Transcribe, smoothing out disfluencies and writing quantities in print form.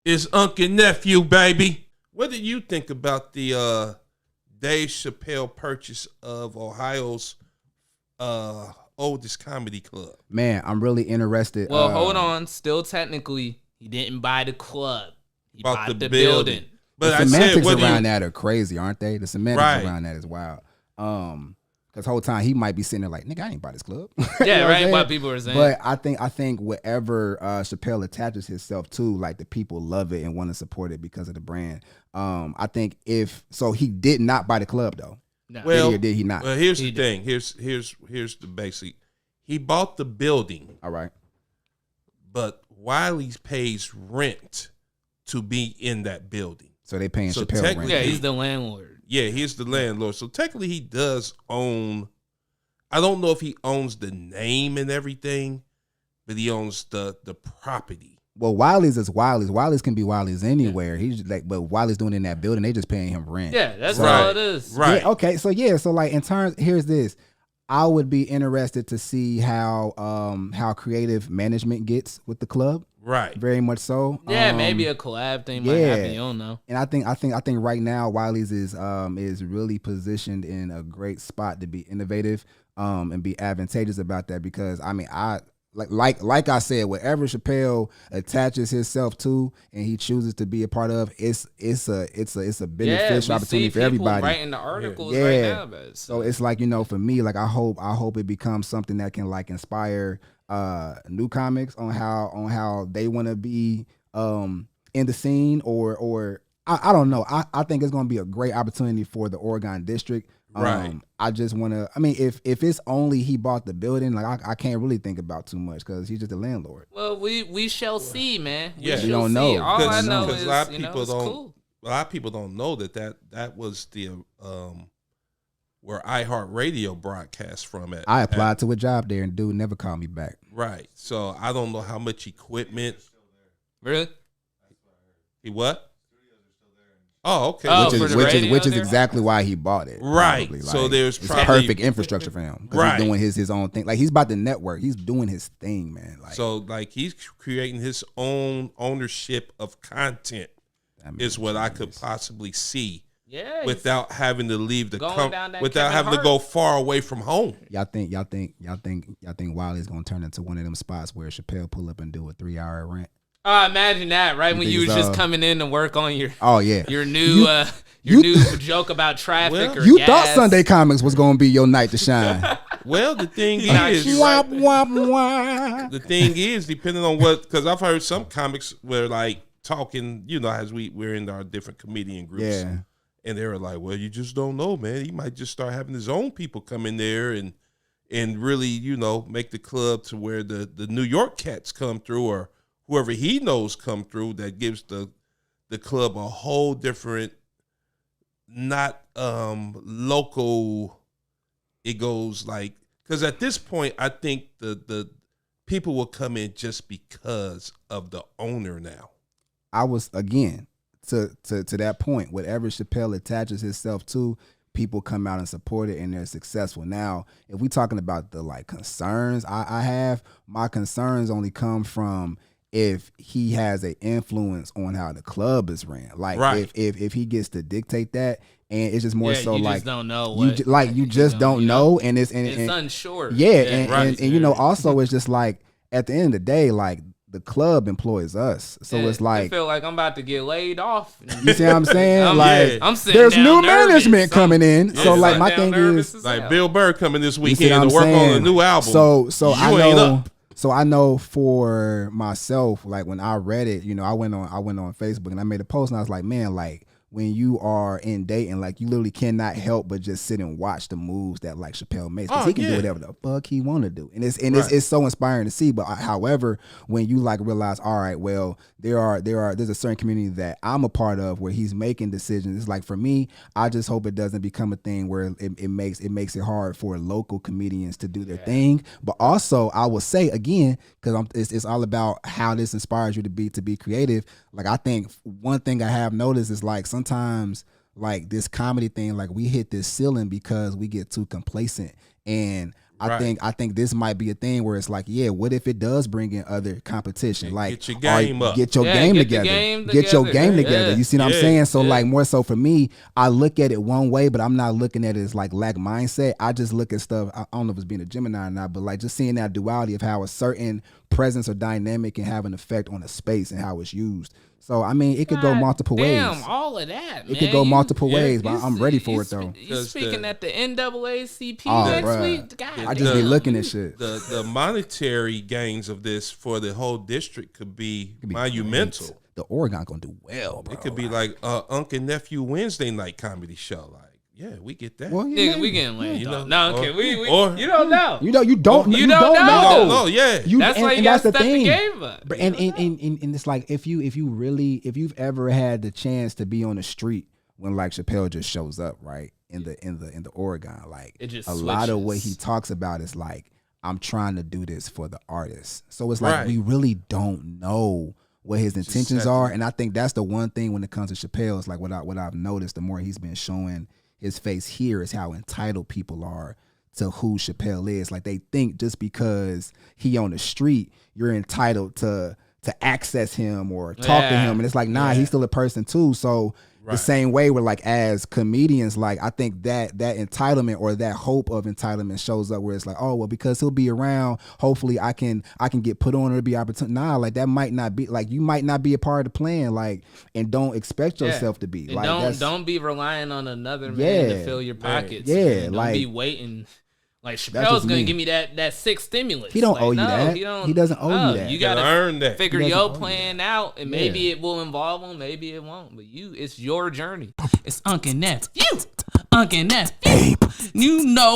It's Unk Nephew, baby. What do you think about the Dave Chappelle purchase of Ohio's oldest comedy club? Man, I'm really interested. Well, hold on. Still technically, he didn't buy the club. He bought the building. But the semantics around that are crazy, aren't they? The semantics around that is wild. Because whole time he might be sitting there like, nigga, I ain't buy this club. Yeah, right. What people are saying. But I think whatever Chappelle attaches himself to, like the people love it and want to support it because of the brand. I think he did not buy the club though. No. Well, did he not? Well, here's the thing. Here's the basic. He bought the building. All right. But Wiley pays rent to be in that building. So they paying Chappelle rent. Yeah, he's the landlord. Yeah, he's the landlord. So technically he does own, I don't know if he owns the name and everything, but he owns the property. Well, Wiley's is Wiley's. Wiley's can be Wiley's anywhere. He's like, but Wiley's doing it in that building, they just paying him rent. Yeah, that's all it is. Right. Yeah, okay. So like in terms, here's this. I would be interested to see how creative management gets with the club. Right. Very much so. Yeah, maybe a collab thing might happen. You don't know. And I think right now Wiley's is really positioned in a great spot to be innovative and be advantageous about that, because I mean like I said, whatever Chappelle attaches himself to and he chooses to be a part of, it's a beneficial opportunity for everybody. Writing the articles right now, so it's like, for me, like I hope it becomes something that can like inspire new comics on how they want to be in the scene, or I don't know. I think it's going to be a great opportunity for the Oregon district. Right. I just want to. I mean, if it's only he bought the building, like I can't really think about too much because he's just a landlord. Well, we shall see, man. We don't know. All I know is a lot of people it's cool. A lot of people don't know that was the where iHeartRadio broadcast from at. I applied to a job there and dude never called me back. Right. So I don't know how much equipment. Really? He what? Oh, okay. Which is exactly why he bought it. Right. Like, so there's it's probably perfect infrastructure for him. Right. He's doing his own thing. Like he's about the network. He's doing his thing, man. Like, so like he's creating his own ownership of content is what I could possibly see. Yeah. Without having to leave the without having to go far away from home. Y'all think Wiley's gonna turn into one of them spots where Chappelle pull up and do a 3-hour rant? Imagine that, right? When you was just coming in to work on your new joke about traffic or you gas. thought Sunday Comics was gonna be your night to shine. Well, the thing is, wop, wop, wop. The thing is, depending on what, because I've heard some comics were like talking, as we're in our different comedian groups. Yeah. And they were like, well, you just don't know, man. He might just start having his own people come in there and really, make the club to where the New York cats come through, or whoever he knows come through, that gives the club a whole different, not local, it goes like, because at this point, I think the people will come in just because of the owner now. I was, again, to that point, whatever Chappelle attaches himself to, people come out and support it and they're successful. Now, if we're talking about the like concerns I have, my concerns only come from if he has an influence on how the club is ran. Like if he gets to dictate that, and it's just more so you like just don't know you just don't know, and it's unsure. Yeah, and also it's just like at the end of the day, like the club employs us, so it's like I feel like I'm about to get laid off. You see what I'm saying? I'm sitting there's down new nervous. management coming in, so like my thing is like Bill Burr coming this weekend to work on a new album. So I know for myself, like when I read it, I went on Facebook and I made a post and I was like, man, like when you are in Dayton, like you literally cannot help but just sit and watch the moves that like Chappelle makes, because he can do whatever the fuck he want to do, and it's so inspiring to see. But however, when you like realize, all right, well there's a certain community that I'm a part of where he's making decisions. It's like for me, I just hope it doesn't become a thing where it makes it hard for local comedians to do their thing. But also, I will say again, because it's all about how this inspires you to be creative. Like I think one thing I have noticed is like sometimes like this comedy thing, like we hit this ceiling because we get too complacent. And I think this might be a thing where it's like, yeah, what if it does bring in other competition? Like, get your game up. Get your game together. Get your game together. You see what I'm saying? So like more so for me, I look at it one way, but I'm not looking at it as like lack mindset. I just look at stuff. I don't know if it's being a Gemini or not, but like just seeing that duality of how a certain presence or dynamic can have an effect on a space and how it's used. So I mean, it could go multiple ways. Damn, all of that. It could go multiple ways, but I'm ready for it though. You speaking at the NAACP next week? God, I just be looking at shit. The monetary gains of this for the whole district could be monumental. Great. The Oregon gonna do well, bro. It could be like Unk Nephew Wednesday night comedy show. Like, yeah, we get that. Well, yeah, we getting late. You know, no, okay, we you don't know. You don't know. No, yeah. That's why you got to step the game up. And it's like if you've ever had the chance to be on the street when like Chappelle just shows up, right? In the Oregon, like it just a lot of what he talks about is like, I'm trying to do this for the artist. So it's like we really don't know what his intentions are. And I think that's the one thing when it comes to Chappelle, it's like what I've noticed the more he's been showing his face here is how entitled people are to who Chappelle is. Like they think just because he on the street, you're entitled to access him or talk to him. And it's like, nah, he's still a person too. So the same way we're like as comedians, like I think that entitlement or that hope of entitlement shows up where it's like, oh well, because he'll be around, hopefully I can get put on or be opportunity. Nah, like that might not be, like you might not be a part of the plan, like, and don't expect yourself to be. And like don't be relying on another man to fill your pockets. Yeah, don't like be waiting. Like Chappelle's gonna give me that sixth stimulus. He don't owe you that. He doesn't owe you that. You gotta earn that. Figure your plan out, and maybe it will involve him, maybe it won't. But it's your journey. It's Unk Nephew. Unk Nephew. You know.